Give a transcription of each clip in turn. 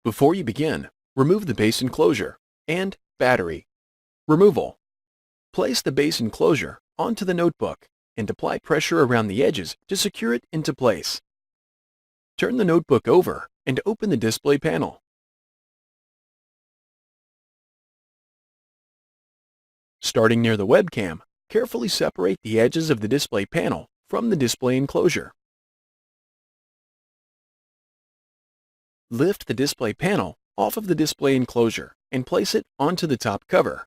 Before you begin, remove the base enclosure and battery. Removal. Place the base enclosure onto the notebook and apply pressure around the edges to secure it into place. Turn the notebook over and open the display panel. Starting near the webcam, carefully separate the edges of the display panel from the display enclosure. Lift the display panel off of the display enclosure and place it onto the top cover.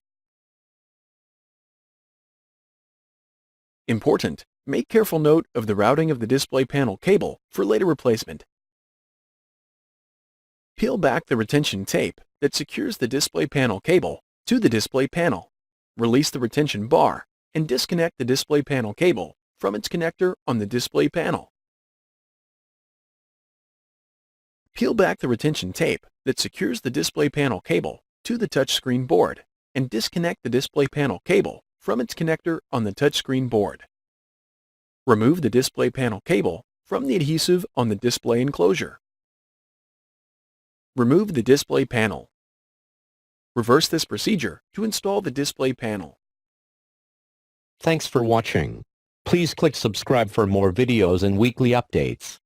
Important: make careful note of the routing of the display panel cable for later replacement. Peel back the retention tape that secures the display panel cable to the display panel. Release the retention bar and disconnect the display panel cable from its connector on the display panel. Peel back the retention tape that secures the display panel cable to the touchscreen board and disconnect the display panel cable from its connector on the touchscreen board. Remove the display panel cable from the adhesive on the display enclosure. Remove the display panel. Reverse this procedure to install the display panel. Thanks for watching. Please click subscribe for more videos and weekly updates.